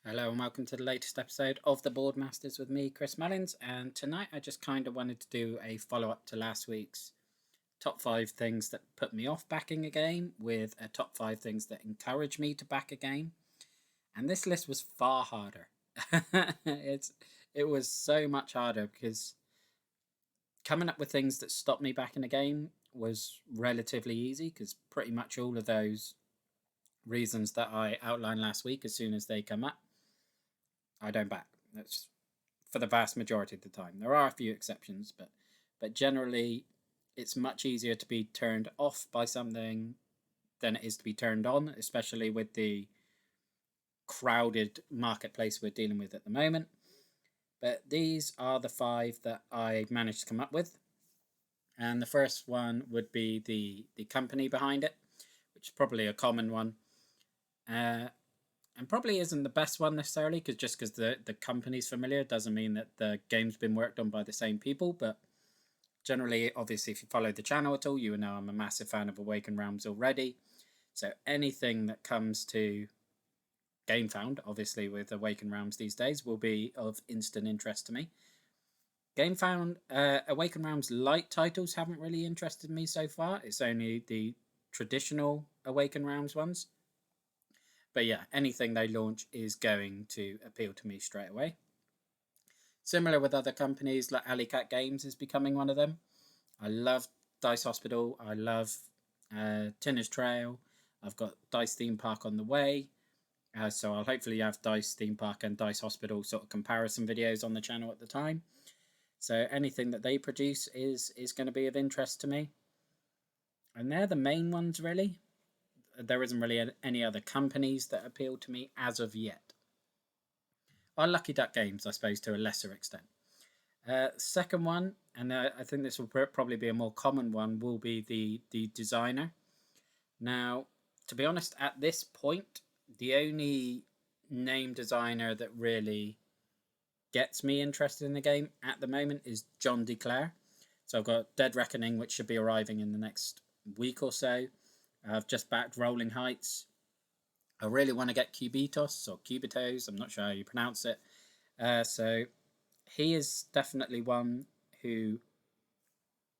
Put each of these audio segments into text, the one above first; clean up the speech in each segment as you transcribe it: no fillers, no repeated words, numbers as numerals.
Hello and welcome to the latest episode of the Boardmasters with me, Chris Mullins. And tonight I just kind of wanted to do a follow up to last week's top 5 things that put me off backing a game with a top 5 things that encourage me to back a game. And this list was far harder. It was so much harder because coming up with things that stop me backing a game was relatively easy because pretty much all of those reasons that I outlined last week, as soon as they come up, I don't back. That's for the vast majority of the time. There are a few exceptions, but generally, it's much easier to be turned off by something than it is to be turned on, especially with the crowded marketplace we're dealing with at the moment. But these are the 5 that I managed to come up with. And the first one would be the company behind it, which is probably a common one. And probably isn't the best one necessarily, because the company's familiar doesn't mean that the game's been worked on by the same people. But generally, obviously, if you follow the channel at all, you know I'm a massive fan of Awakened Realms already. So anything that comes to GameFound, obviously with Awakened Realms these days, will be of instant interest to me. GameFound, Awakened Realms light titles haven't really interested me so far. It's only the traditional Awakened Realms ones. But yeah, anything they launch is going to appeal to me straight away. Similar with other companies, like Alley Cat Games is becoming one of them. I love Dice Hospital. I love Tinner's Trail. I've got Dice Theme Park on the way. So I'll hopefully have Dice Theme Park and Dice Hospital sort of comparison videos on the channel at the time. So anything that they produce is going to be of interest to me. And they're the main ones, really. There isn't really any other companies that appeal to me as of yet. Or Lucky Duck Games, I suppose, to a lesser extent. Second one, and I think this will probably be a more common one, will be the designer. Now, to be honest, at this point, the only name designer that really gets me interested in the game at the moment is John DeClaire. So I've got Dead Reckoning, which should be arriving in the next week or so. I've just backed Rolling Heights. I really want to get Cubitos or Cubitos. I'm not sure how you pronounce it. So he is definitely one who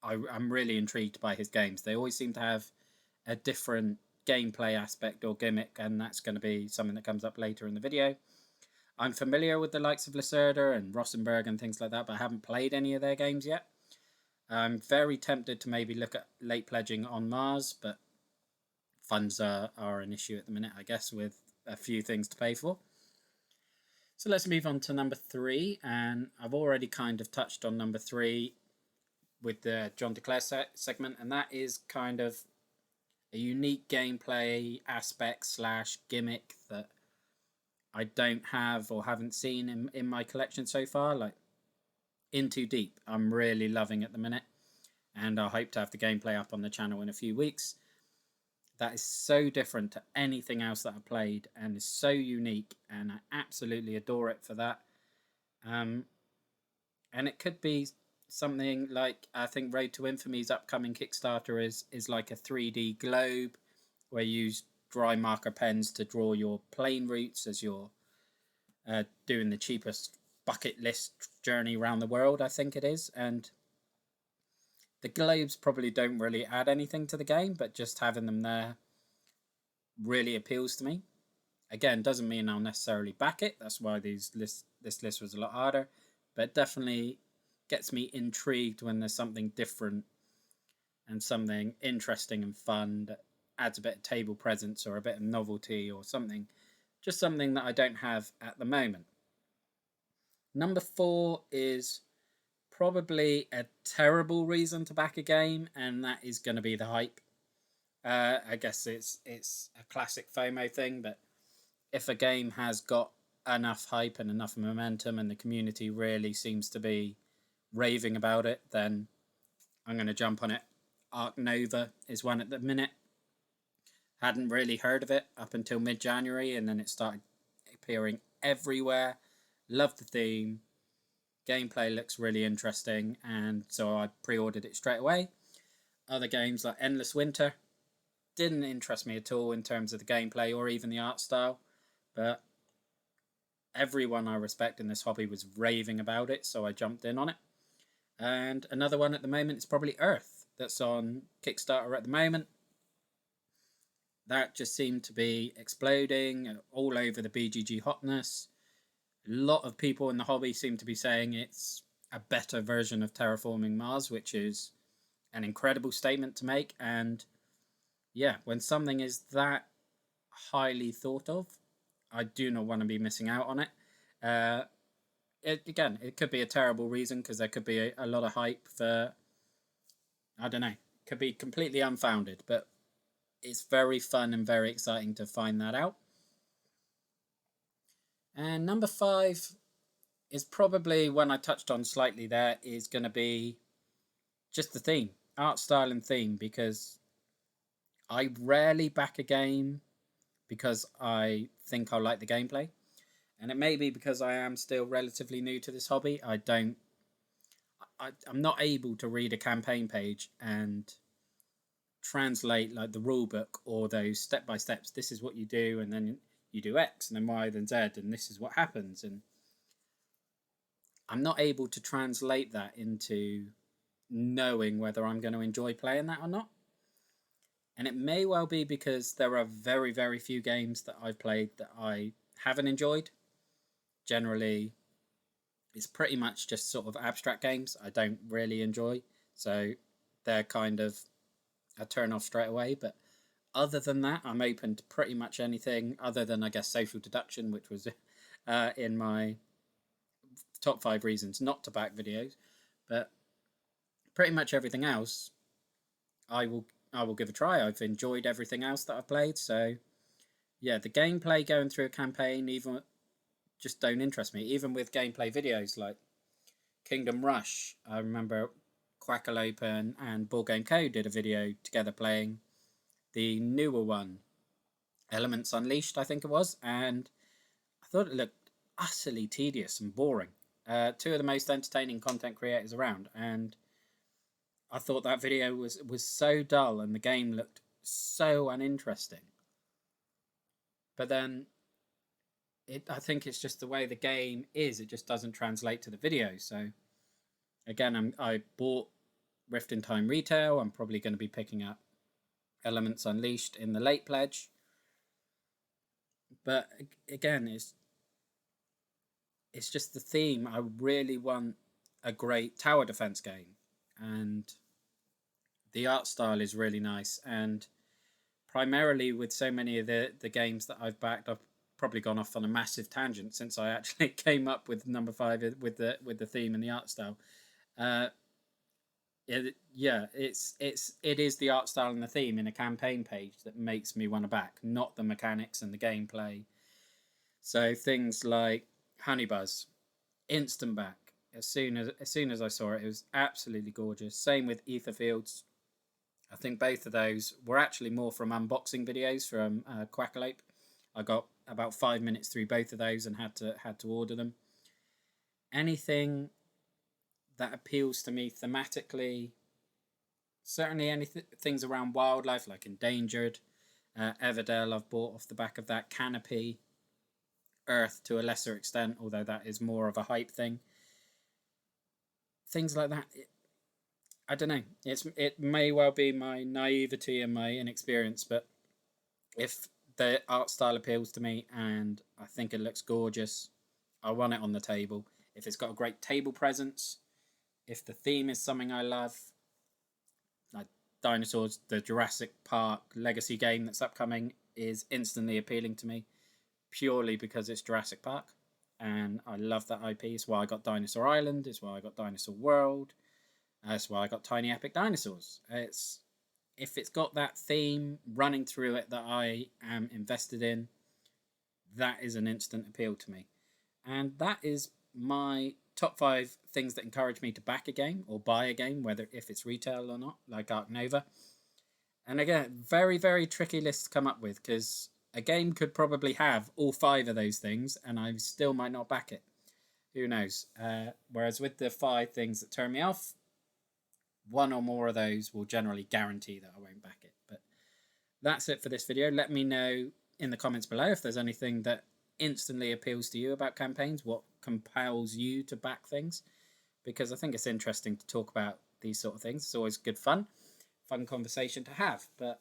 I'm really intrigued by his games. They always seem to have a different gameplay aspect or gimmick, and that's going to be something that comes up later in the video. I'm familiar with the likes of Lacerda and Rosenberg and things like that, but I haven't played any of their games yet. I'm very tempted to maybe look at late pledging on Mars, but funds are an issue at the minute, I guess, with a few things to pay for. So let's move on to number 3, and I've already kind of touched on number 3 with the John DeClaire segment, and that is kind of a unique gameplay aspect / gimmick that I don't have or haven't seen in my collection so far, like In Too Deep. I'm really loving at the minute, and I hope to have the gameplay up on the channel in a few weeks. That is so different to anything else that I've played and is so unique, and I absolutely adore it for that. And it could be something like, I think Road to Infamy's upcoming Kickstarter is like a 3D globe where you use dry marker pens to draw your plane routes as you're doing the cheapest bucket list journey around the world, I think it is. And the globes probably don't really add anything to the game, but just having them there really appeals to me. Again, doesn't mean I'll necessarily back it. That's why this list was a lot harder, but definitely gets me intrigued when there's something different and something interesting and fun that adds a bit of table presence or a bit of novelty or something. Just something that I don't have at the moment. Number 4 is probably a terrible reason to back a game, and that is going to be the hype. I guess it's a classic FOMO thing, but if a game has got enough hype and enough momentum and the community really seems to be raving about it, then I'm going to jump on it. Ark Nova is one at the minute. Hadn't really heard of it up until mid-January, and then it started appearing everywhere. Love the theme. Gameplay looks really interesting, and so I pre-ordered it straight away. Other games like Endless Winter didn't interest me at all in terms of the gameplay or even the art style, but everyone I respect in this hobby was raving about it, so I jumped in on it. And another one at the moment is probably Earth, that's on Kickstarter at the moment. That just seemed to be exploding all over the BGG hotness. A lot of people in the hobby seem to be saying it's a better version of Terraforming Mars, which is an incredible statement to make. And yeah, when something is that highly thought of, I do not want to be missing out on it. It could be a terrible reason, because there could be a lot of hype for, I don't know, could be completely unfounded, but it's very fun and very exciting to find that out. And number 5 is probably one I touched on slightly there, is going to be just the theme, art style and theme, because I rarely back a game because I think I'll like the gameplay. And it may be because I am still relatively new to this hobby. I'm not able to read a campaign page and translate like the rule book or those step-by-steps. This is what you do, and then you do X, and then Y, then Z, and this is what happens. And I'm not able to translate that into knowing whether I'm going to enjoy playing that or not. And it may well be because there are very, very few games that I've played that I haven't enjoyed. Generally, it's pretty much just sort of abstract games I don't really enjoy. So they're kind of a turn off straight away. But other than that, I'm open to pretty much anything other than, I guess, Social Deduction, which was in my top 5 reasons not to back videos. But pretty much everything else, I will give a try. I've enjoyed everything else that I've played. So yeah, the gameplay going through a campaign even just don't interest me. Even with gameplay videos like Kingdom Rush, I remember Quackalope and Board Game Co did a video together playing the newer one, Elements Unleashed, I think it was, and I thought it looked utterly tedious and boring. 2 of the most entertaining content creators around, and I thought that video was so dull and the game looked so uninteresting. But then I think it's just the way the game is. It just doesn't translate to the video. So again, I bought Rift in Time Retail. I'm probably going to be picking up Elements Unleashed in the late pledge. But again, it's just the theme. I really want a great tower defense game, and the art style is really nice. And primarily with so many of the games that I've backed, I've probably gone off on a massive tangent since I actually came up with number 5 with the theme and the art style. It is the art style and the theme in a campaign page that makes me want to back, not the mechanics and the gameplay. So things like Honeybuzz, instant back. As soon as I saw it, it was absolutely gorgeous. Same with Etherfields. I think both of those were actually more from unboxing videos from Quackalope. I got about 5 minutes through both of those and had to order them. Anything that appeals to me thematically, certainly things around wildlife like Endangered, Everdell I've bought off the back of that, Canopy, Earth to a lesser extent, although that is more of a hype thing. Things like that, I don't know. It may well be my naivety and my inexperience, but if the art style appeals to me and I think it looks gorgeous, I want it on the table. If it's got a great table presence, if the theme is something I love, like Dinosaurs, the Jurassic Park Legacy game that's upcoming is instantly appealing to me, purely because it's Jurassic Park, and I love that IP. It's why I got Dinosaur Island, it's why I got Dinosaur World, that's why I got Tiny Epic Dinosaurs. If it's got that theme running through it that I am invested in, that is an instant appeal to me. And that is my top 5 things that encourage me to back a game or buy a game, whether if it's retail or not, like Ark Nova. And again, very, very tricky list to come up with, because a game could probably have all 5 of those things and I still might not back it. Who knows? Whereas with the 5 things that turn me off, 1 or more of those will generally guarantee that I won't back it. But that's it for this video. Let me know in the comments below if there's anything that instantly appeals to you about campaigns, what compels you to back things, because I think it's interesting to talk about these sort of things. It's always good fun conversation to have. But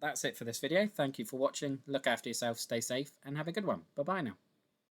that's it for this video. Thank you for watching. Look after yourself, stay safe, and have a good one. Bye bye now.